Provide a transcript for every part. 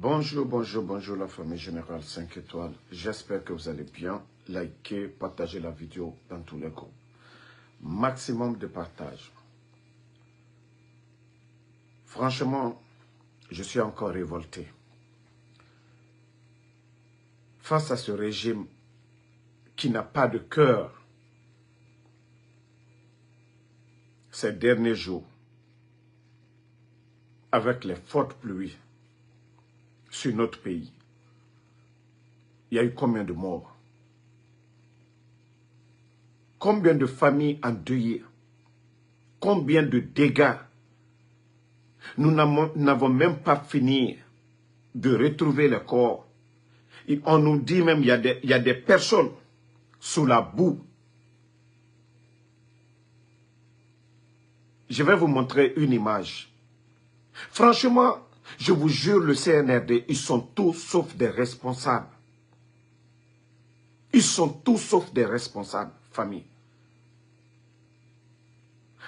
Bonjour, bonjour, bonjour la famille Générale 5 étoiles. J'espère que vous allez bien. Likez, partagez la vidéo dans tous les groupes. Maximum de partage. Franchement, je suis encore révolté. Face à ce régime qui n'a pas de cœur, ces derniers jours, avec les fortes pluies sur notre pays, il y a eu combien de morts? Combien de familles endeuillées? Combien de dégâts? Nous n'avons même pas fini de retrouver le corps. Et on nous dit même qu'il y a des personnes sous la boue. Je vais vous montrer une image. Franchement, je vous jure, le CNRD, ils sont tous sauf des responsables. Ils sont tous sauf des responsables, famille.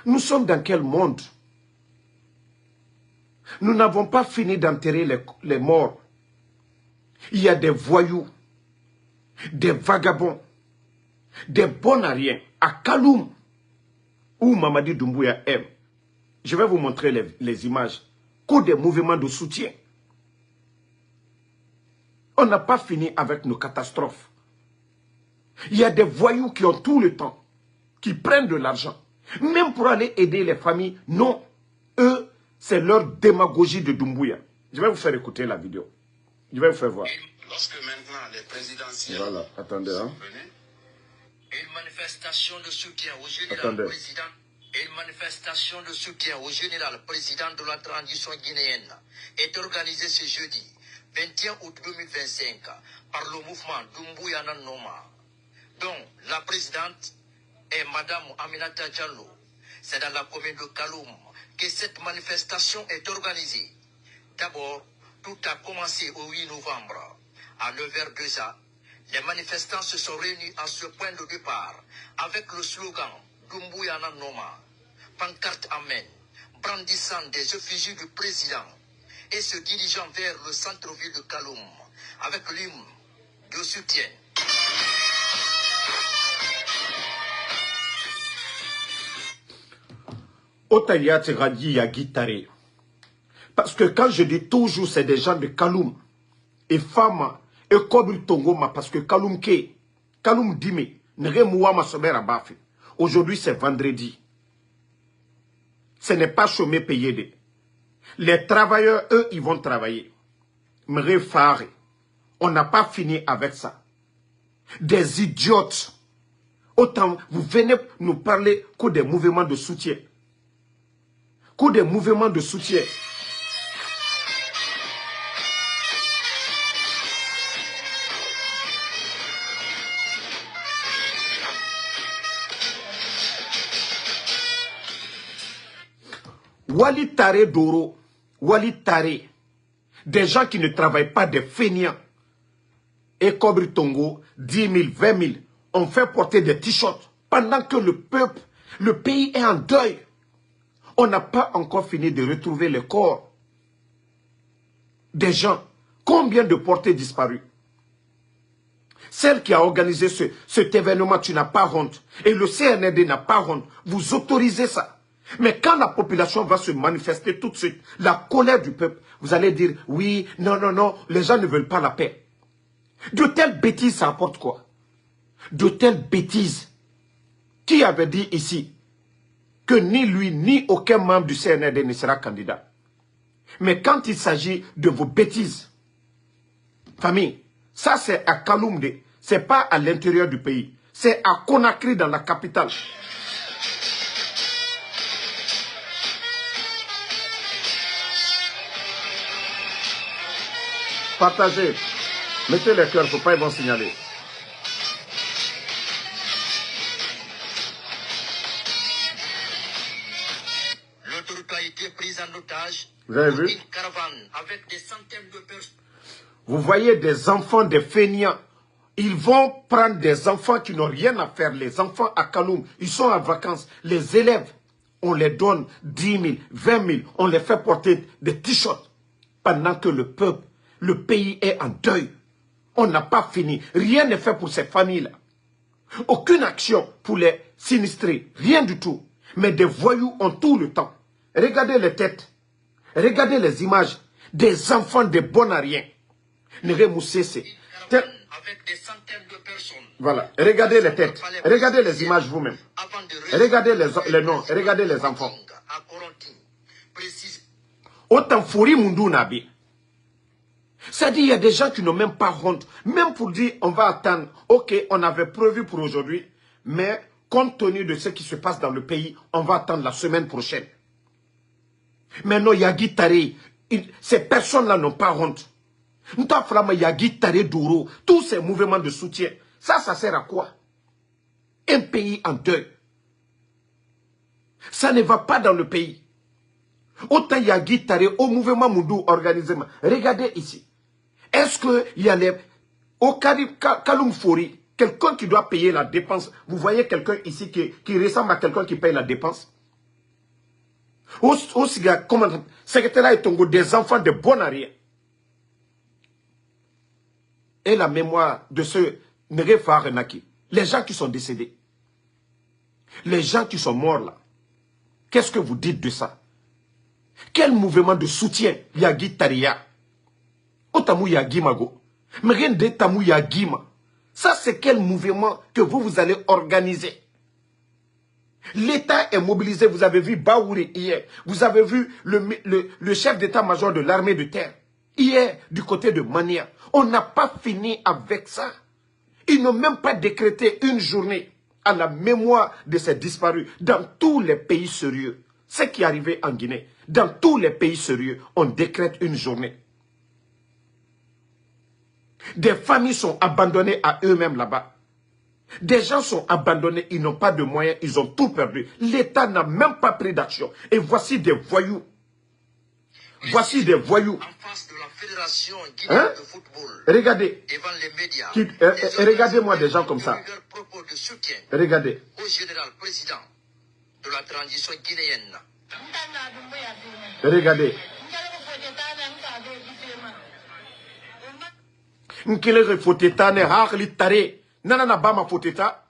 Nous sommes dans quel monde? Nous n'avons pas fini d'enterrer les morts. Il y a des voyous, des vagabonds, des bonariens à Kaloum, où Mamadi Doumbouya aime. Je vais vous montrer les images. Que des mouvements de soutien. On n'a pas fini avec nos catastrophes. Il y a des voyous qui ont tout le temps, qui prennent de l'argent, même pour aller aider les familles. Non, eux, c'est leur démagogie de Doumbouya. Je vais vous faire écouter la vidéo. Je vais vous faire voir. Lorsque maintenant les présidentielles... Voilà, attendez. Hein. Une manifestation de soutien au général président... Une manifestation de soutien au général président de la transition guinéenne est organisée ce jeudi 21 août 2025 par le mouvement Doumbouya Noma, dont la présidente est Madame Aminata Diallo. C'est dans la commune de Kaloum que cette manifestation est organisée. D'abord, tout a commencé au 8 novembre. À 9h déjà, les manifestants se sont réunis à ce point de départ avec le slogan Doumbouya Noma, pancarte amène, brandissant des effigies du président et se dirigeant vers le centre-ville de Kaloum avec l'hymne de soutien. Otayat Radi Yagitare. Parce que quand je dis toujours, c'est des gens de Kaloum et Fama et Kobri Tongoma, parce que Kaloum Ke, Kaloum Dime, Neremouama Sobera Bafi. Aujourd'hui, c'est vendredi. Ce n'est pas chômé payé. Les travailleurs, eux, ils vont travailler. Mrefare. On n'a pas fini avec ça. Des idiotes. Autant vous venez nous parler que des mouvements de soutien. Que des mouvements de soutien. Wali Tare Doro, Wali Tare, des gens qui ne travaillent pas, des fainéants. Et Kobri Tongo, 10 000, 20 000, ont fait porter des t-shirts pendant que le peuple, le pays est en deuil. On n'a pas encore fini de retrouver le corps des gens. Combien de portées disparues? Celle qui a organisé cet événement, tu n'as pas honte. Et le CNRD n'a pas honte. Vous autorisez ça. Mais quand la population va se manifester tout de suite, la colère du peuple, vous allez dire, oui, non, non, non, les gens ne veulent pas la paix. De telles bêtises, ça apporte quoi? De telles bêtises. Qui avait dit ici que ni lui, ni aucun membre du CNRD ne sera candidat? Mais quand il s'agit de vos bêtises, famille, ça c'est à Kaloumde, c'est pas à l'intérieur du pays, c'est à Conakry dans la capitale. Partagez. Mettez les cœurs, il ne faut pas, ils vont signaler. L'autoroute a été prise en otage. Vous avez vu? Une caravane avec des centaines de personnes. Vous voyez des enfants, des fainéants. Ils vont prendre des enfants qui n'ont rien à faire. Les enfants à Kaloum, ils sont en vacances. Les élèves, on les donne 10 000, 20 000. On les fait porter des t-shirts. Pendant que le peuple Le pays est en deuil. On n'a pas fini. Rien n'est fait pour ces familles-là. Aucune action pour les sinistrés. Rien du tout. Mais des voyous ont tout le temps. Regardez les têtes. Regardez les images des enfants de bons à rien. Avec des centaines de personnes. Voilà. Regardez les têtes. Regardez les images vous-même. Regardez les noms. Regardez les enfants. Autant Fouri Mundu Nabi. C'est-à-dire, il y a des gens qui n'ont même pas honte. Même pour dire, on va attendre. Ok, on avait prévu pour aujourd'hui. Mais compte tenu de ce qui se passe dans le pays, on va attendre la semaine prochaine. Mais non, Yagi Tari, ces personnes-là n'ont pas honte. Yagi Tari Douro, tous ces mouvements de soutien, ça sert à quoi? Un pays en deuil. Ça ne va pas dans le pays. Autant Yagi Tari au mouvement Moudou organisé. Regardez ici. Est-ce qu'il y a les... Au Kaloum Fori, quelqu'un qui doit payer la dépense. Vous voyez quelqu'un ici qui ressemble à quelqu'un qui paye la dépense? Au secrétaire et Tongo, des enfants de bon arrière. Et la mémoire de ce Nerefa Renaki. Les gens qui sont décédés. Les gens qui sont morts là. Qu'est-ce que vous dites de ça? Quel mouvement de soutien Yagi Taria? Otamu Yagimago. Mais rien de Tamu Yagima. Ça, c'est quel mouvement que vous allez organiser? L'État est mobilisé. Vous avez vu Baouri hier. Vous avez vu le chef d'état-major de l'armée de terre. Hier, du côté de Mania. On n'a pas fini avec ça. Ils n'ont même pas décrété une journée à la mémoire de ces disparus dans tous les pays sérieux. Ce qui est arrivé en Guinée. Dans tous les pays sérieux, on décrète une journée. Des familles sont abandonnées à eux-mêmes là-bas. Des gens sont abandonnés, ils n'ont pas de moyens, ils ont tout perdu. L'État n'a même pas pris d'action. Et voici des voyous. Voici des voyous. En face de la Fédération guinéenne de football. Regardez. Devant les médias. Regardez-moi des gens comme ça. De soutien regardez. Au général président de la transition guinéenne. Regardez. Nkele foteta ne hakli tare nana bama foteta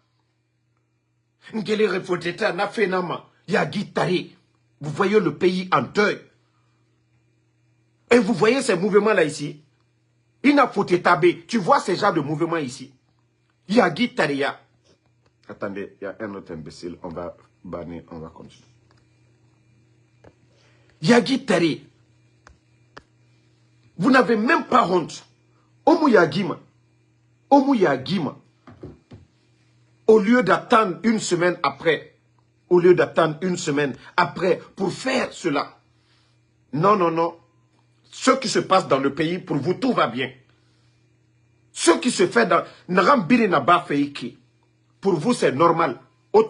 nkele refoteta na fenama Yagi Tari. Vous voyez le pays en deuil. Et vous voyez ces mouvements là ici. Ina foteta be. Tu vois ces genres de mouvements ici. Yagi Taria. Attendez, il y a un autre imbécile. On va banner, on va continuer. Yagi Tari. Vous n'avez même pas honte. Omuyagima. Omuyagima. Au lieu d'attendre une semaine après. Au lieu d'attendre une semaine après pour faire cela. Non, non, non. Ce qui se passe dans le pays, pour vous, tout va bien. Ce qui se fait dans... Pour vous, c'est normal. Vous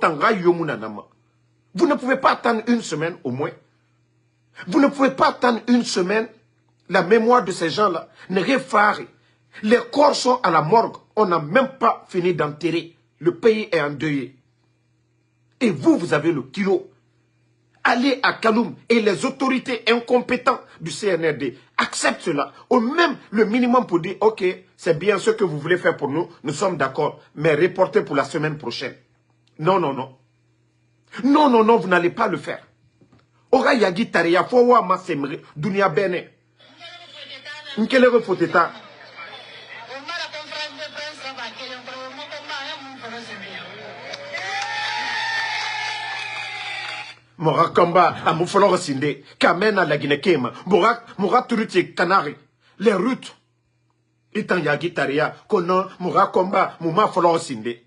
ne pouvez pas attendre une semaine au moins. Vous ne pouvez pas attendre une semaine. La mémoire de ces gens-là ne réfare. Les corps sont à la morgue. On n'a même pas fini d'enterrer. Le pays est endeuillé. Et vous, vous avez le kilo. Allez à Kaloum et les autorités incompétentes du CNRD acceptent cela. Au même le minimum pour dire, ok, c'est bien ce que vous voulez faire pour nous, nous sommes d'accord, mais reportez pour la semaine prochaine. Non, non, non. Non, non, non, vous n'allez pas le faire. Ora Yagi Taria, Fowa Masemre, Dunia Bene. Nkele refoteta. Mora Kamba, à Moufolo Sinde, Kamen à la Guinée-Kema, Mora Turuti Canari, les routes. Étant Yagi Taria, Konon, Mora Kamba, Mouma Folo Sinde.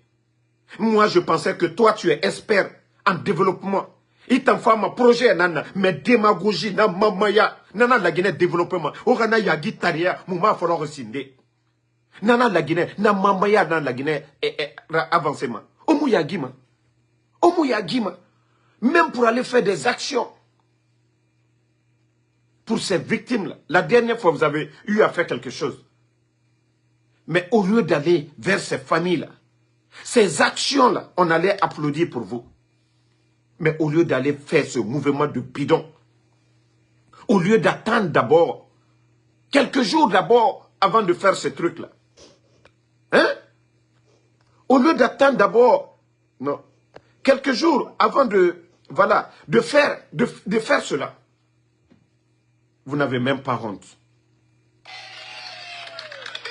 Moi, je pensais que toi, tu es expert en développement. Étant femme, projet, nana, mais démagogie, na mamaya, nana la Guinée développement. Orana Yagi Taria, Mouma Folo Sinde. Nana la Guinée, na mamaya, nana la Guinée, avancement. Omu Yagima. Omu Yagima. Même pour aller faire des actions pour ces victimes-là. La dernière fois, vous avez eu à faire quelque chose. Mais au lieu d'aller vers ces familles-là, ces actions-là, on allait applaudir pour vous. Mais au lieu d'aller faire ce mouvement de bidon, au lieu d'attendre d'abord Quelques jours d'abord, avant de faire ce truc-là. Hein? Au lieu d'attendre d'abord, non. Quelques jours avant de, voilà, de faire cela. Vous n'avez même pas honte.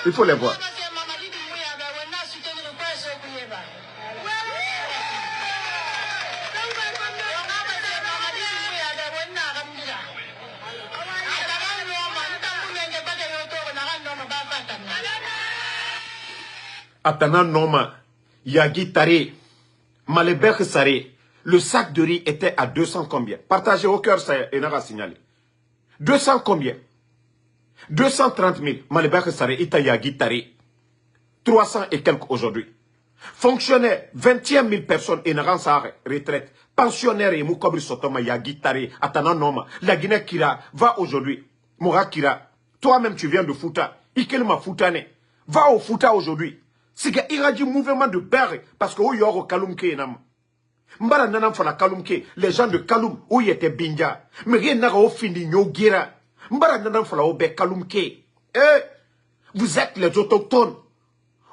Il faut les voir. Atana Noma, Yagi Tare, Malebek Sare, le sac de riz était à 200 combien? Partagez au cœur, ça a signalé. 200 combien? 230 000. Malebek Sare, Ita Yagi Tare. 300 et quelques aujourd'hui. Fonctionnaires, 21 000 personnes, Enaran Sare, retraite. Pensionnaires, et Moukobri Sotoma, Yagi Tare, Atana Noma. La Guinée Kira, va aujourd'hui. Moura Kira, toi-même tu viens de Fouta. Ikelma Foutane. Va au Fouta aujourd'hui. C'est qu'il y a du mouvement de Berre, parce que où il y a Kalumke nam. Mbara nanam fala Kalumke, les gens de Kalum, où il était Binja. Mais rien n'a au fini Nyogera. Mbara nanam fala obe Kalumke. Vous êtes les autochtones.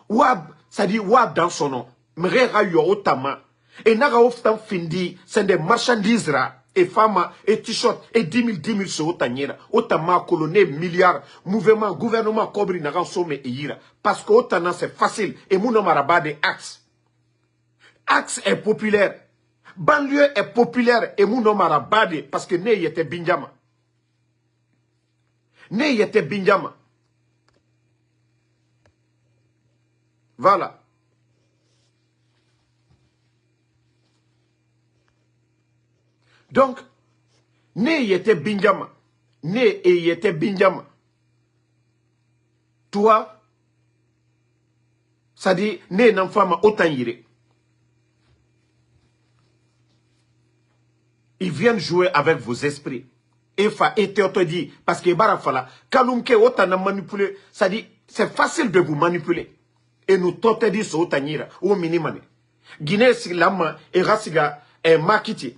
Wab, ça dit Wab dans son nom. Mais rien yo otama. Et n'a oftan findi, c'est des marchandises ra. Et femmes, et t-shirt, et 10 000 sur Otaniera. Otama, coloné, milliards, mouvement, gouvernement, Kobri, Naran, Somme et Ira. Parce que Otana, c'est facile. Et mon nom de Axe. Axe est populaire. Banlieue est populaire. Et mon nom de parce que Né était Binjama. Né était Binjama. Voilà. Donc, Né était Binjama. Né et était Binjama. Toi, ça dit, Né n'en femme autant yire. Ils viennent jouer avec vos esprits. Et te dit, parce que Barafala, Kalumke autant manipuler, ça dit, c'est facile de vous manipuler. Et nous t'ont dit ce autant yire, au minimum. Guinée, si l'âme, et Rassiga, et Makiti.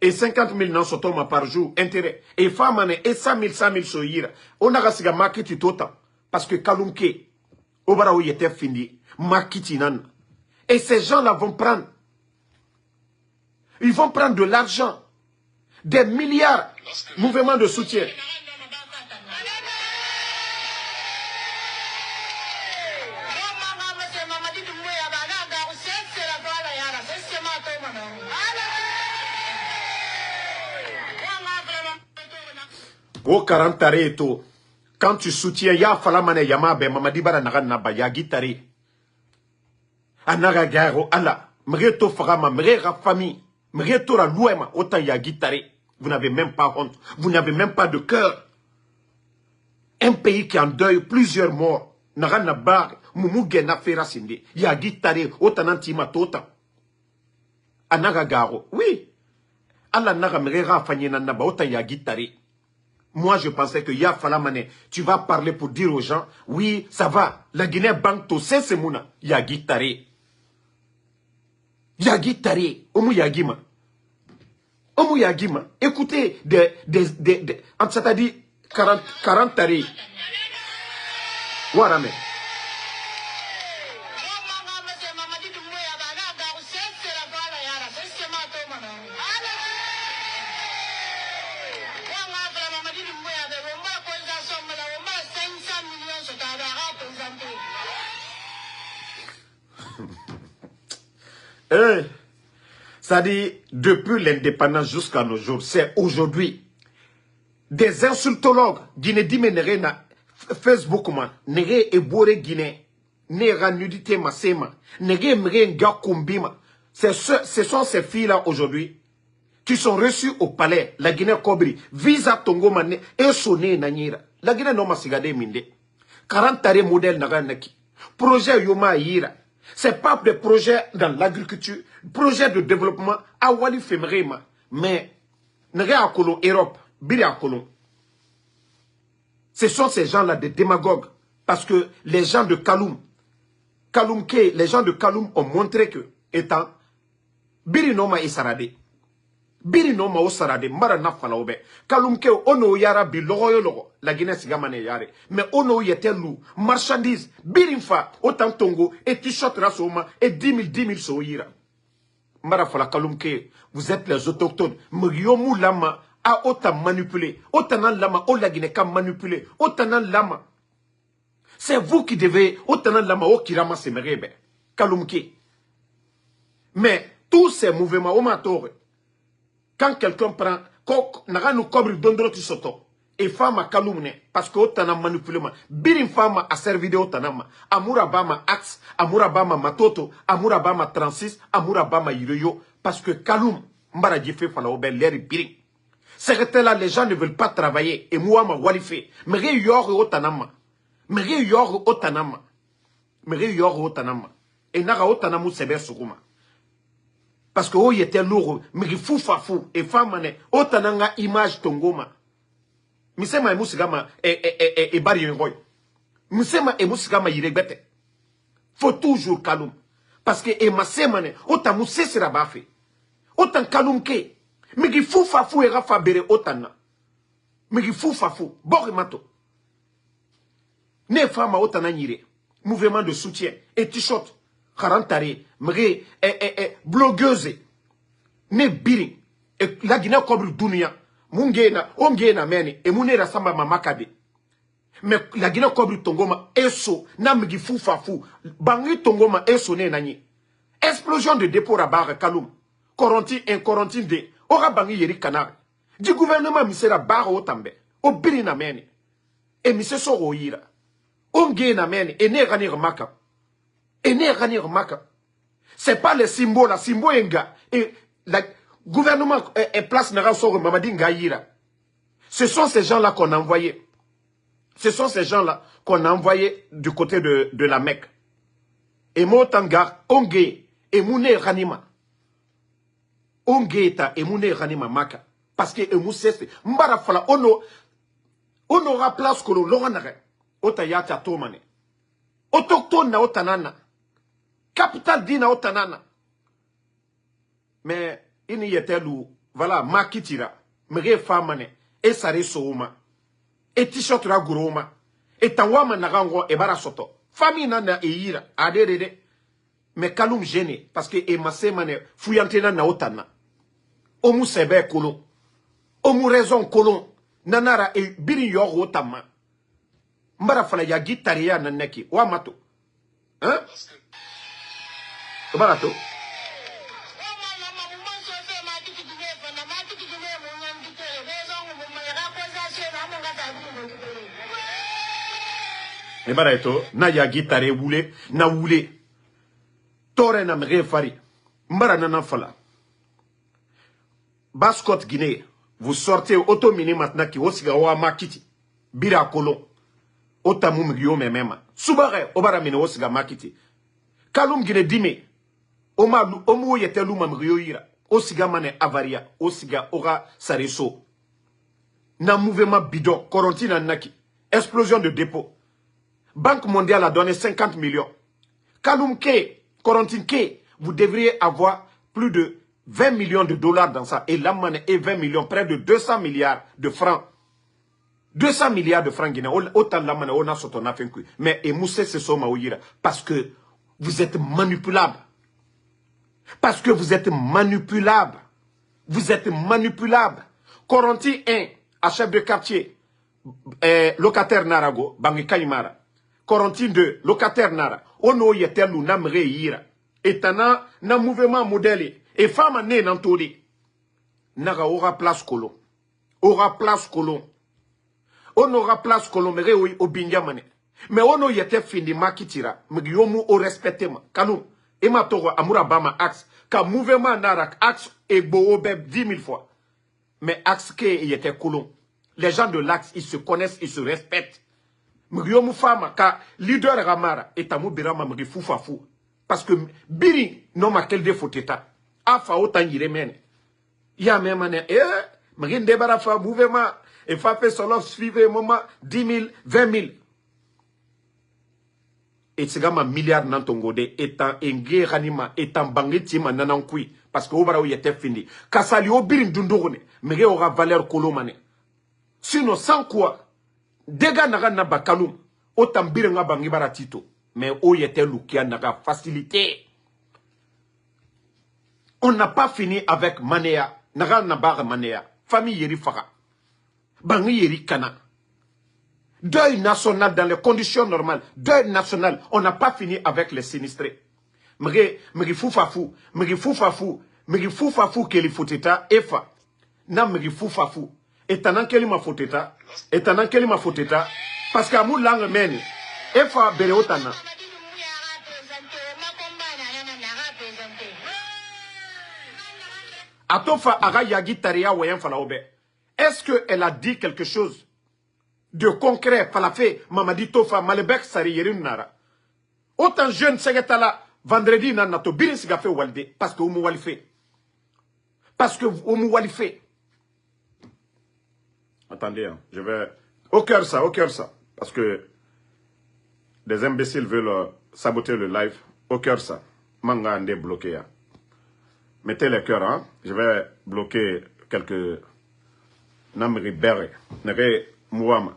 Et 50 000 non sotoma par jour, intérêt. Et femmes, et 100 000 soyira. On a rassiga Makiti tout temps. Parce que Kalumke, Obara où il était fini, Makiti nan. Et ces gens-là vont prendre. Ils vont prendre de l'argent. Des milliards. Mouvement de soutien. Au 40 et tout. Quand tu soutiens, ya falamane yamabe, mamadi bara naganaba, ya guitare. Anaga garo, ala, mreto farama, mrera famille, mreto la louema, autant ya guitare. Vous n'avez même pas honte. Vous n'avez même pas de cœur. Un pays qui en deuil, plusieurs morts. Naganaba, mumuge na fera sinde. Ya guitare, autant antima tota. Anaga garo, oui. Ala naga mrera famille nanaba, autant ya guitare. Moi, je pensais que Ya Falamane, tu vas parler pour dire aux gens, oui, ça va. La Guinée banque tout, c'est Mouna. Yagi Tare. Yagi Tare. Omu Yagima. Omu Yagima. Écoutez, c'est-à-dire 40 Tare. Warame. Ça dit, depuis l'indépendance jusqu'à nos jours, c'est aujourd'hui. Des insultologues, Guinée dit, mais n'a Facebook, n'est et bourré Guinée, n'est nudité massema, n'est m'renga kumbima. Ce sont ces filles-là aujourd'hui qui sont reçues au palais, la Guinée Kobri, visa Tongo Mané, et sonné Nanyira. La Guinée non masigade minde. 40 taré modèle naganaki. Projet Yoma Yira. C'est pas des projets dans l'agriculture, projet de développement à Wali Femrema. Mais, n'a à Colon, Europe, Biri à Colon. Ce sont ces gens-là des démagogues. Parce que les gens de Kaloum, les gens de Kaloum ont montré que, étant, Biri Noma et Sarade. biri no ma o sarade mbara na fala obe kalum ke ono yara bi logo yo logo la Guinée sigamane yare mais ono yete lou marchandise biri fa autant tongo et t-shirt rasoma et 10 000 so yira mbara fala kalum ke vous êtes les autochtones mriomu lama a autant manipulé autant lama o la Guinée kam manipulé autant lama c'est vous qui devez autant lama o kirama se merebe kalum ke mais tous ces mouvements au matore quand quelqu'un prend, n'a nous cobre d'ondro tu soto, et femme à calumne, parce que autant manipulé, birin femme a servi de autanama, amurabama axe, amurabama matoto, amurabama 36, amurabama yireyo, parce que kalum, mbara djefé fala obel l'air birin. C'est que là, les gens ne veulent pas travailler, et moi ma walifé, mais yor autanama, mais yor autanama, mais yor autanama, et n'a autanamou sebe sukuma. Parce que oh il était lourd, mais il fou fafou et femme ne otananga image tongoma. Misema emusigama e bari ngoy. Misema emusigama yiregbete. Faut toujours kalum parce que e masema ne otamu sesira bafe. Otan kalum ke. Mais il fou fafou et rafa bere otana. Mais il fou fafou borimato. Ne femme otana nyire. Mouvement de soutien et t-shirt. Karantare, mre, blogueuse, ne biri, et la Guinée cobre dunia, mungena, ongena meni, et munera samba mamakade. Mais la Guinée cobre tongoma, eso, namgi fou fafou, bangi tongoma, eso ne nani. Explosion de dépôt rabar kaloum, Corentin 1, Corentin 2, ora bangi yeri canard. Du gouvernement misera bar au tambe, au biri na meni, et mise soro yira, ongena meni, et ne rani remaka. Et ne rani remaka. C'est pas les symboles, la symbole enga. Et le gouvernement est place nara soro mamadi ngaïra. Ce sont ces gens-là qu'on a envoyés. Ce sont ces gens-là qu'on a envoyés du côté de la Mecque. Et Motanga, Onge, et Moune Ranima. Onge ta et Moune Ranima Maka. Parce que Moussese, Mbarafala, on aura place que l'on Otayata Tomane. Autochtone na otanana. Capital dina otanana. Mais, il y était loup. Voilà, makitira. Mre famane. Et sare souma. Et t-shirt ra guroma. Et tawama narango e barasoto. Famille nana e ira. Adede. Mais kalum gêné. Parce que e masemane fuyantena na otana. Omu sebe kolon. Omu raison kolon. Nanara e biri yor otama. Mbara fala ya gitaria naneki. Wa mato. Hein? Barato. E barato. Na ya gitare wule. Na wule. Tore na mre fari. Mbara nanan fala. Baskot Guinée. Vous sortez automini maintenant qui osiga wa makiti. Bira kolon. Otamu mgyo memema. Subare obara mine osiga makiti. Kalum Guinée dime. Omu yete luma mgyo ira. Osiga mane avaria. Osiga ora sareso. Na mouvement bidon. Corentin naki. Explosion de dépôt. Banque mondiale a donné 50 millions. Kalum Ke, Corentin Ke, vous devriez avoir plus de 20 millions de dollars dans ça. Et la monnaie est 20 millions, près de 200 milliards de francs. 200 milliards de francs guinéens. Autant la monnaie, on a sauté, on a fait. Mais et Moussé, c'est ça, parce que vous êtes manipulable. Parce que vous êtes manipulable. Vous êtes manipulable. Corentin 1, à chef de quartier, locataire Narago, Bangi Kaimara. Corentin 2, locataire Nara. Ono yetelou namre yira. Etana, na mouvement modèle. Et femme né dans tout les. Nara aura place colon. Aura place colon. On aura place colon, mais au bingamane. Mais on a été fini makitira. Mais yomu au respectement. Kanou. Et ma toro amura bama axe. Ka mouvement narak axe et boobeb 10 000 fois. Mais axe qui était colon. Les gens de l'axe, ils se connaissent, ils se respectent. Mais yomu fama, ka leader ramara. Et tamu birama mri fou. Parce que biri, non ma quel défaut état. Afa autant yiremene. Ya memane, m'rin débara fa mouvement, et fa fait solo suivre moment 10 000, 20 000. Et c'est ma milliard nantongode, étant engé ranima, étant bangé tima nanankui. parce que obara yete fini kasali obirin dundogone mege aura valeur kolomane sinon sans quoi dega naga na bakalum autant birenga bangibara tito mais o yete lukia naga facilité. On n'a pas fini avec Manéa naga nabar Manéa famille yeri fara bangi yeri kana deuil national dans les conditions normales deuil national on n'a pas fini avec les sinistrés. Megi fufafou keli foteta efa na megi fufafou etanan keli ma foteta parce que amou langue meni efa bere otana atofa aga yagi taria wayan fala obe. Est-ce que elle a dit quelque chose de concret fala fait mamadi tofa malebek sari yerin nara autant jeune segetala vendredi nanato birin siga fait walde parce que omu walife attendez hein, je vais au cœur ça parce que des imbéciles veulent saboter le live au cœur ça manga ande bloqué hein. Mettez les cœurs hein, je vais bloquer quelques namri bere nere muama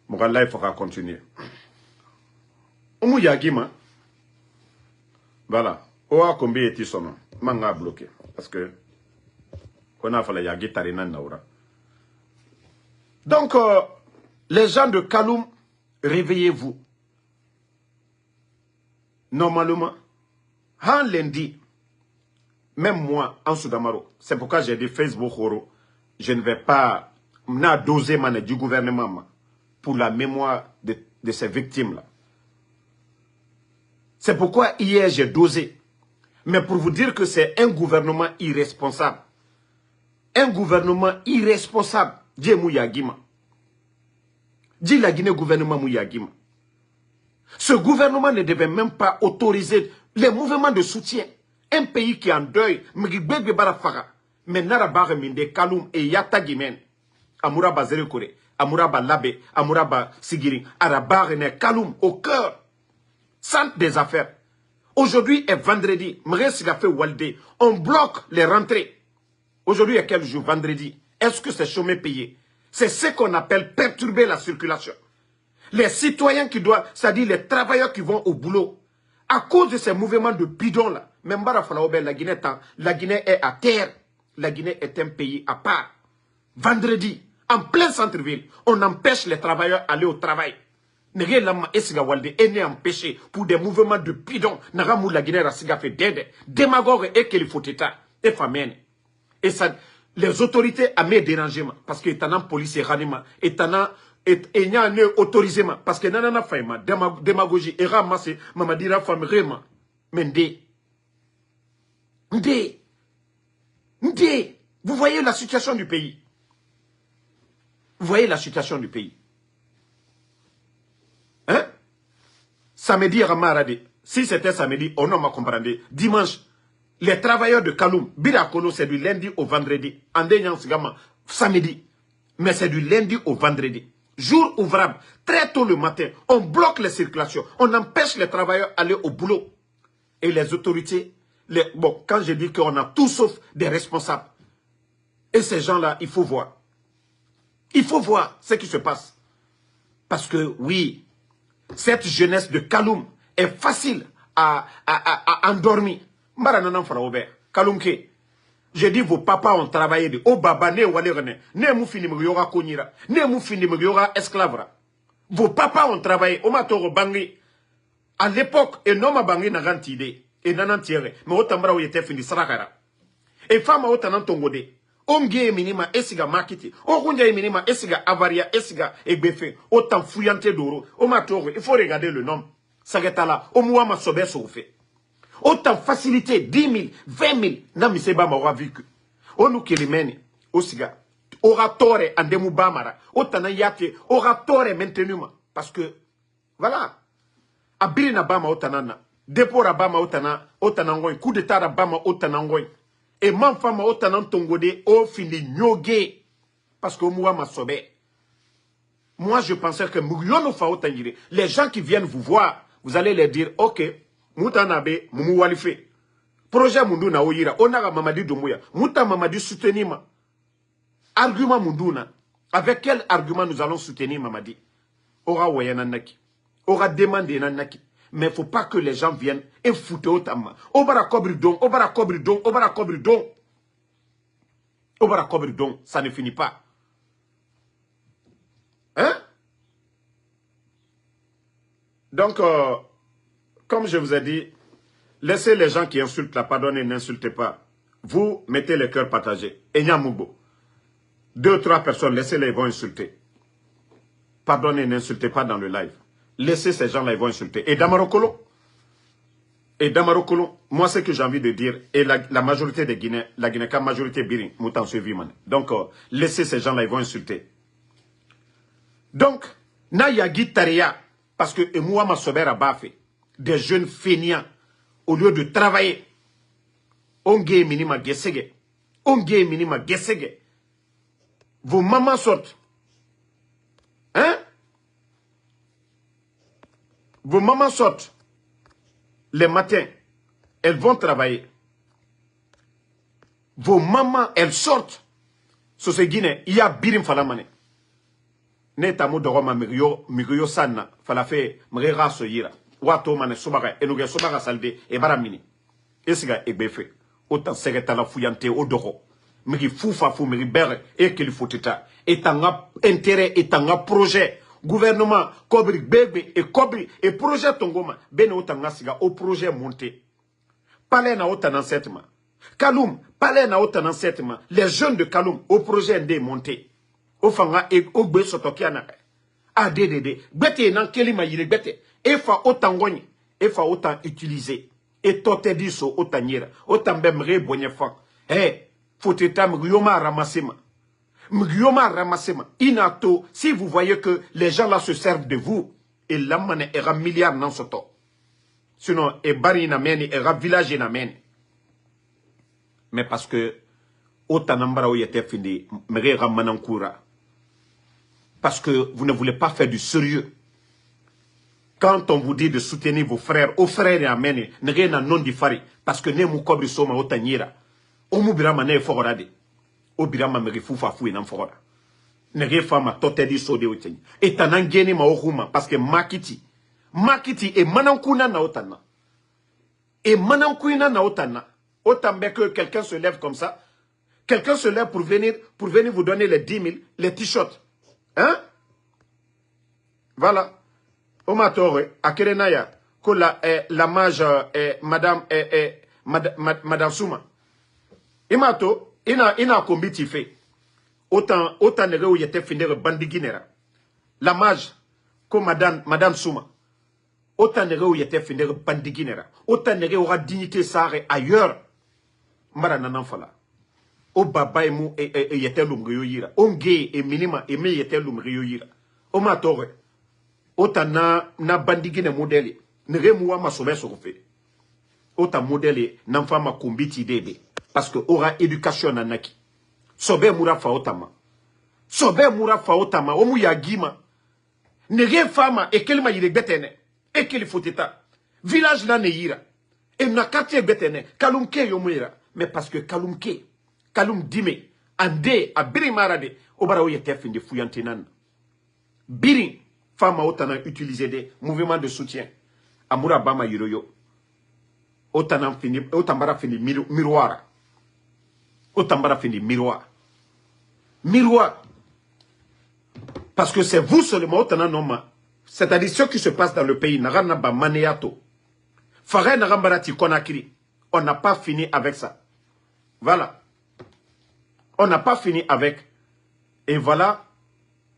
mon live fera continuer omu yagima. Voilà. Oa combien est-il son nom? Manga bloqué. Parce que on a fallu yagi tarina naura. Donc, les gens de Kaloum, réveillez-vous. Normalement, en lundi, même moi, en Soudamaro, c'est pourquoi j'ai dit Facebook, je ne vais pas doser du gouvernement pour la mémoire de ces victimes-là. C'est pourquoi hier j'ai dosé. Mais pour vous dire que c'est un gouvernement irresponsable. Un gouvernement irresponsable. Dieu Mouyagima. Dis la Guinée gouvernement Mouyagima. Ce gouvernement ne devait même pas autoriser les mouvements de soutien. Un pays qui est en deuil. Mais Narabare Minde, Kaloum et Yatagimen. Amouraba Zerekore. Amouraba Labe. Amouraba Sigiri. Arabare ne Kaloum au cœur. Centre des affaires. Aujourd'hui est vendredi. On bloque les rentrées. Aujourd'hui est quel jour? Vendredi. Est-ce que c'est chômé payé? C'est ce qu'on appelle perturber la circulation. Les citoyens qui doivent, c'est-à-dire les travailleurs qui vont au boulot, à cause de ces mouvements de bidon-là, même la Guinée est à terre. La Guinée est un pays à part. Vendredi, en plein centre-ville, on empêche les travailleurs d'aller au travail. Nege lama esiga walde ene empêché pour des mouvements de bidon. Nagamou la Guinée rasiga fait dede. Démagogue et qu'il faut état. Et famine. Et ça, les autorités a mis dérangement. Parce que étant police et ranima. Étant et n'y a autorisé parce que nanana faima. Démagogie et ramassé. Mamadira femme réma. Mende. Vous voyez la situation du pays. Vous voyez la situation du pays. Hein? Samedi, Ramarade. Si c'était samedi, on m'a compris. Dimanche, les travailleurs de Kaloum, Birakolo, c'est du lundi au vendredi. Samedi. Mais c'est du lundi au vendredi. Jour ouvrable, très tôt le matin, on bloque les circulations. On empêche les travailleurs d'aller au boulot. Et les autorités, bon, quand je dis qu'on a tout sauf des responsables. Et ces gens-là, il faut voir. Il faut voir ce qui se passe. Parce que, oui, cette jeunesse de Kaloum est facile à endormir. Kaloumke, je dis vos papas ont travaillé de oh baba ne walerne ne mu fini mu yora konyira ne mu fini mu yora esclavra. Vos papas ont travaillé au matoro bangi à l'époque et non ma bangi na gantide et nanantiere mais otambra où était fini sarakara et femme otanan tongode ongie minima esiga makiti okunja minima esiga avaria esiga egbefe autant fouillante d'oro au matoro il faut regarder le nom sagetala au muama sobe soufé. Autant facilité, 10 000, 20 000, n'a miseba m'aura vécu. On nous qui les mène, au siga. Oratore en demoubamara. Autant yate, oratore maintenant. Parce que, voilà. Abirina bama otanana. Dépôt bama otanangoy. Coup d'état bama otanangoy. Et man fama otanan tongode, au fini nyoge. Parce que moi m'a sobé. Moi je pensais que Mouriono fa otangire. Les gens qui viennent vous voir, vous allez leur dire, ok. Moutanabe, Moumou Walife. projet Munduna Oyira, on a Mamadi Doumbouya, Mouta Mamadi soutenir. Argument Munduna. Avec quel argument nous allons soutenir Mamadi? Aura Wayananaki. Aura demandé Nanaki. Mais il ne faut pas que les gens viennent et foutent autant. Obara Kobridon, Obara Kobridon, Obara Kobridon. Obara Kobridon, ça ne finit pas. Hein? Donc, comme je vous ai dit, laissez les gens qui insultent la pardonner, n'insultez pas. Vous mettez le cœur partagé. Enyamoubo. 2 ou 3 personnes, laissez-les, ils vont insulter. Pardonnez, n'insultez pas dans le live. Laissez ces gens-là, ils vont insulter. Et Damarokolo, moi, ce que j'ai envie de dire, et la majorité des Guinéens, la Guinéka, majorité Birin, Moutan Suviman. Donc, laissez ces gens-là, ils vont insulter. Donc, Nayagi Taria, parce que Mouama Sober a baffé, des jeunes feignants, au lieu de travailler, Onge minima gesege, Onge minima gesege. Vos mamans sortent. Hein? Vos mamans sortent. Les matins. Elles vont travailler. Vos mamans, elles sortent. Sur ce Guinée, il y a Birim Falamane. Neta mo dogoma migyo sanna. Falafe mrera soyira. Wato mane sobaga. Enuge sobaga salde. E baramini. Esiga egbefe. Autant segeta la fuyante au dogo. Miri foufa fou, miri bere, et qu'il faut état. Et tanga intérêt, et tanga projet. Gouvernement, Kobri, bébé, et Kobri, et projet Tongoma. Ben otanga siga, au projet monté. Palais na otan enseignement. Kaloum, palais na otan enseignement. Les jeunes de Kaloum, au projet ndé monté. Au fanga, et au gbe sotokiana. A dédé. Bete nan kelima yire bete. Et fa autant gogne. Et fa autant utiliser. Et tote diso autant nyera. Autant bemre bonye fa. Eh. Faut état Mgrioma ramassema. Mgrioma ramassema. Inato, si vous voyez que les gens là se servent de vous, et l'amane era milliard dans ce temps. Sinon, et bari nameni, era village nameni. Mais parce que, autanambara ou yete fini, mrera manankura. Parce que vous ne voulez pas faire du sérieux. Quand on vous dit de soutenir vos frères, aux frères et ameni, n'rena non di fari. Parce que ne moukobri soma otanyira. Omu birama ne fogorade. O birama meri fufa fou nan fogora. Nege fama totedi sode oteni. Et tanangeni ma ohuma parce que makiti et manankuna na otana. Et manankuna na otana. Autant bien que quelqu'un se lève comme ça. Quelqu'un se lève pour venir vous donner les 10 000, les t-shirts. Hein? Voilà. Omatore, akerenaya, ko la mage, madame Souma. Imato, ina kombiti fait. Autant nere ou yete finir bandi guinera. La mage, comme madame Souma. Autant nere ou yete finir bandi guinera. Autant nere aura dignité sare ailleurs. Mara nanan fala. O baba emu yete lumriyo yira. Onge e minima eme yete lumriyo yira. O matore. Autant na bandi guine modèle. Nere muwa masobe sokofe. Autant modèle n'enfant ma kombiti debe. Parce que aura éducation nanaki. Sobe mura faotama. Sobe mura faotama. Omu yagima. Nege fama et kelma yire betene. Et quel faut état. Village là ne yira. Et na quartier betene. Kalumke yomuira. Mais parce que Kalumke. Kalum dime. Ande a birimarade. Obara oyete fin de fouyantinan. Biri. Fama otana utiliser des mouvements de soutien. Amura bama yiroyo. Otana fini. Otambara fini miroir. Otambara fini miroir. Miroir. Parce que c'est vous seulement, otana noma. C'est-à-dire ce qui se passe dans le pays. Naranaba maneato. Fare narambarati konakiri. On n'a pas fini avec ça. Voilà. On n'a pas fini avec. Et voilà.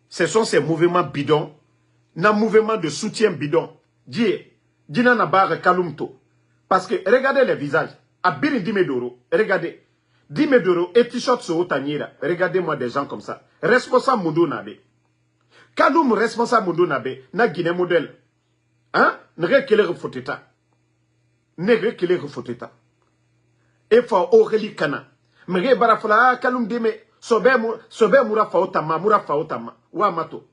Ce sont ces mouvements bidons. Na mouvement de soutien bidon. Dina nabare kalumto. Parce que regardez les visages. Abiri dimedoro. Regardez. Dimedoro et t-shirt sur otaniera. Regardez-moi des gens comme ça. Responsable Moudou Nabe. Kaloum responsable Moudou Nabe. Na Guinée modèle. Hein? Nere kele refoteta. Nere kele refoteta. Et fa oreli kana. Mre barafla Kaloum dime. Sobe mura faotama. Mura faotama. Wa mato.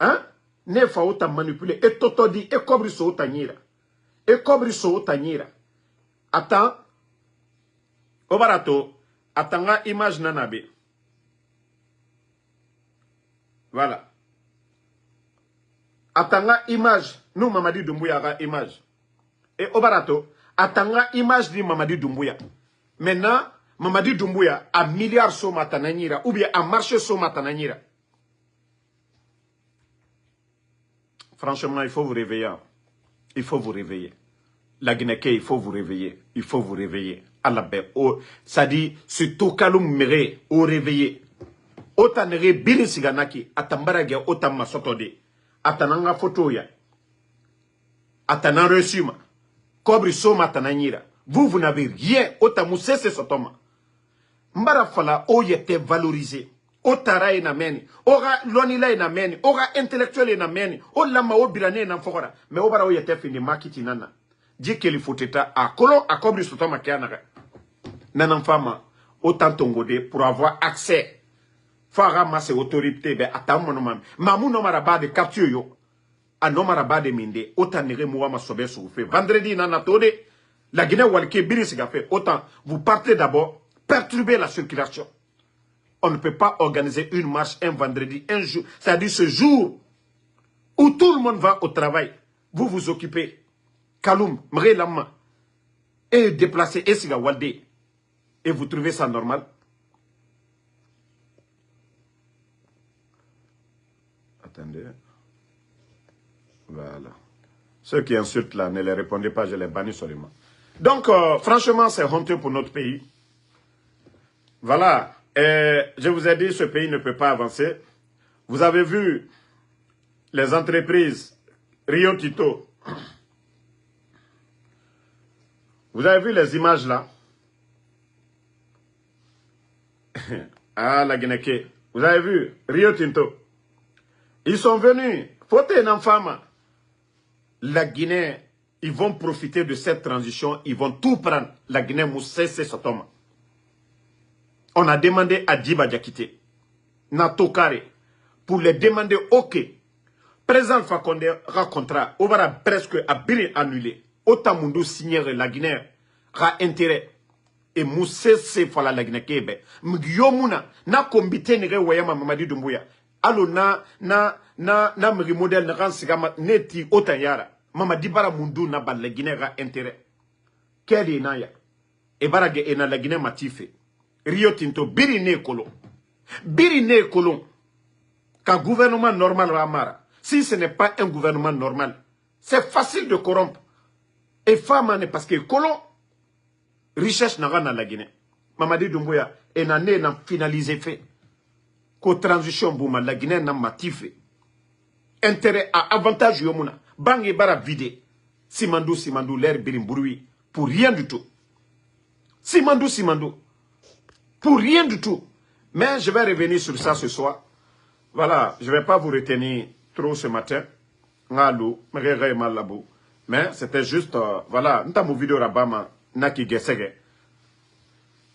Hein? Ne faota manipuler. Et totodi. Et kobri so otaniera. Et kobri so otaniera. Attends. Obarato. Attends, image nanabe. Voilà. Attends, image. Nous, Mamadi Doumbouya, image. Et Obarato. Attends, image de Mamadi Doumbouya. Maintenant, Mamadi Doumbouya a milliard so matananira. Ou bien a marché so matananira. Franchement, il faut vous réveiller. Il faut vous réveiller. La Guinée, il faut vous réveiller. Il faut vous réveiller. À la baie. Ça dit, ce tokalum mere, au réveiller. Otanere bili siganaki, atambarage otama sotode. Atananga photo ya. Atanan resuma. Kobri soma atananyira. Vous n'avez rien. Otamuse se sotoma. Mbara fala, oyete valorisé. Otara ina meni. Ora lonila ina meni. Ora intellectuel ina meni. O lama o birane ina fokora. Me obara oyete fini makiti nana. Djekeli foteta a kolo a kobri sotoma kianaka. Nanan fama. Autant tongode pour avoir accès. Fara masse autorité be atamonoma. Mamou nomaraba de capture yo. A nomaraba de minde. Autant nere mouama sobe souffle. Vendredi nana tode. La Guinée walke biris fait. Autant vous partez d'abord perturber la circulation. On ne peut pas organiser une marche un vendredi, un jour. C'est-à-dire ce jour où tout le monde va au travail. Vous vous occupez. Kaloum, Mre Lama. Et déplacer Esiga Walde. Et vous trouvez ça normal? Attendez. Voilà. Ceux qui insultent là, ne les répondez pas, je les bannis seulement. Donc, franchement, c'est honteux pour notre pays. Voilà. Je vous ai dit, ce pays ne peut pas avancer. Vous avez vu les entreprises Rio Tinto. Vous avez vu les images là? Ah, la Guinée. Vous avez vu Rio Tinto. Ils sont venus. Faut un femme. La Guinée, ils vont profiter de cette transition. Ils vont tout prendre. La Guinée mousse c'est Sotoma. On a demandé à Djiba Diakité, Natokare, pour les demander, ok, présent Fakonde racontera, on va presque à bien annuler. Otamundo signer la Guinée, ra intérêt. Et mousse c'est fala la Guinée kebe. Mgyomuna, na kombite nere wayama Mamadi Doumbouya. Alo na mri modèle na ran sigama neti otanyara. Mamadi bara mundu na bal la Guinée ra intérêt. Kedi na ya. E barage ena la Guinée matife. Rio Tinto, biri ne kolon. Qu'un gouvernement normal va amara. Si ce n'est pas un gouvernement normal, c'est facile de corrompre. Et femme, parce que kolon, richesse n'a rien à la Guinée. Mamadi Doumbouya, et n'a finalisé fait. Qu'au transition bouma, la Guinée n'a matifé. Intérêt à avantage yomuna. Bang et bara vide. Simandou, l'air birimbourui. Pour rien du tout. Simandou. Pour rien du tout. Mais je vais revenir sur ça ce soir. Voilà, je ne vais pas vous retenir trop ce matin. Mais c'était juste, voilà,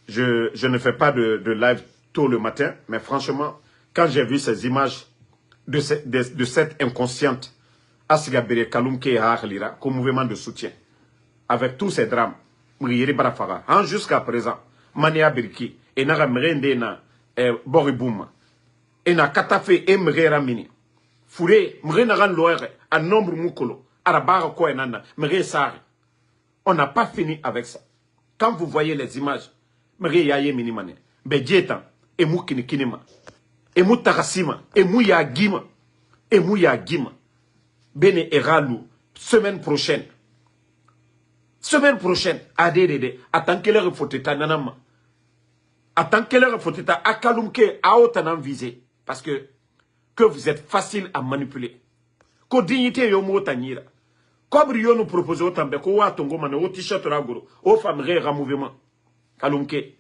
je ne fais pas de live tôt le matin, mais franchement, quand j'ai vu ces images de cette inconsciente, Asigabere Kaloumke Lira, comme mouvement de soutien, avec tous ces drames, jusqu'à présent, Mania Birki, et Nara Mrende na Boribouma, et na Katafe et Mrera Mini, Fouré, Mrenaran Loere, à nombre Moukolo, Arabara Koenana, Mre Sari. On n'a pas fini avec ça. Quand vous voyez les images, Mre Yaye Minimane, Bedjetan, et Moukini Kinima, et Moutarasima, et Mouya Gima, Bene Eralou, semaine prochaine, ADDD, attends que l'heure faut être nanama. Attends que l'heure faut être à Kaloumke, à Otanan visé. Parce que vous êtes facile à manipuler. Ko dignité yomo tanira. Ko brio nous propose autant de ko watongo mane o t-shirt ragoro, o femme rera mouvement. Kaloumke,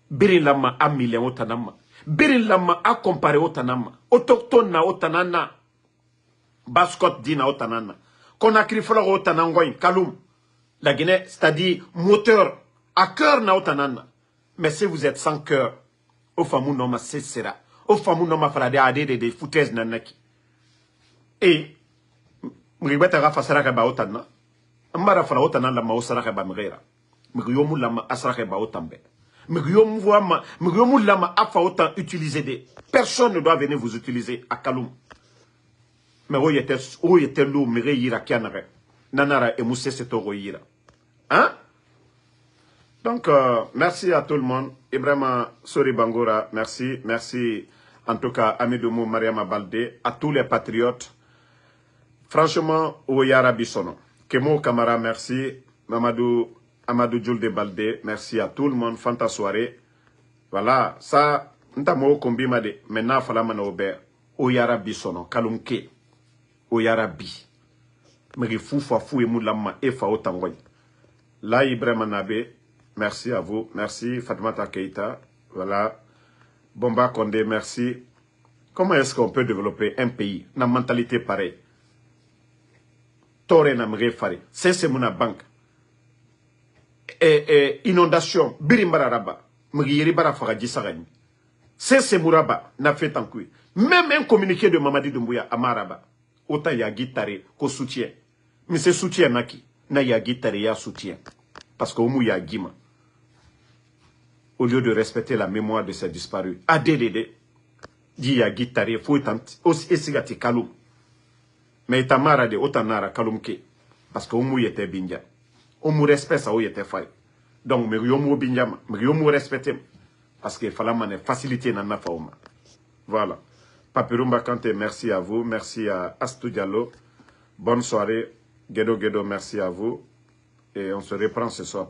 birin lama a million otanama. Birin lama a comparé otanama. Autochtone na otanana. Bascot dina otanana. Qu'on a crié fleur otanangoin, Kaloum. La Guinée, c'est-à-dire moteur, à cœur na otanana. Mais si vous êtes sans cœur, au famou noma sera, au famou noma falade ade de foutaises nanaki. Et, m'ribeta ra fasara ka ba otana. Mbara fala otana la maosara ka ba mrera. Mriyomu lama asrake ba otambe. Mriyomu lama afa autant utiliser des. Personne ne doit venir vous utiliser à Kaloum. Mais où était l'eau, mire yira kianare. Nanara et mousse setoro yira. Hein? Donc, merci à tout le monde. Ibrahima Sori Bangora, merci. Merci, en tout cas, Amidoumou Mariama Baldé, à tous les patriotes. Franchement, Oyara Bissono. Kemo Kamara, merci. Amadou Djoulde Baldé, merci à tout le monde. Fanta soirée. Voilà, ça, n'tamo kombi made. Maintenant, fala mana obe. Oyara Bissono, Kalumke. Oyara Bi. Meri foufa fou et moulama e fa otangoy. Là, Ibrahima Nabe. Merci à vous. Merci Fatoumata Keïta. Voilà. Bomba Condé, merci. Comment est-ce qu'on peut développer un pays, une mentalité pareille? Tore Namre Fari. C'est mon banque. Inondation. Birimbara Raba. Mugiri Bara Faraji Sarani. C'est Mouraba. N'a fait tant que. Même un communiqué de Mamadi Doumbouya à Maraba. Autant y a guitare qu'au soutien. Mais c'est soutien Naki. Na y a guitare y a soutien. Parce qu'au mou y a guima. Au lieu de respecter la mémoire de ces disparus. Adélé, dit ya guitare, faut aussi esigati kaloum. Mais itamara de otanara kaloumke. Parce que omu yete binja. Omu respect ça ou yete fay. Donc, me yomu binjama, me yomu respecte. Parce que fallait mane faciliter nana fauma. Voilà. Papirumba Kanté, merci à vous. Merci à Astou Diallo. Bonne soirée. Gedo Gedo, merci à vous. Et on se reprend ce soir.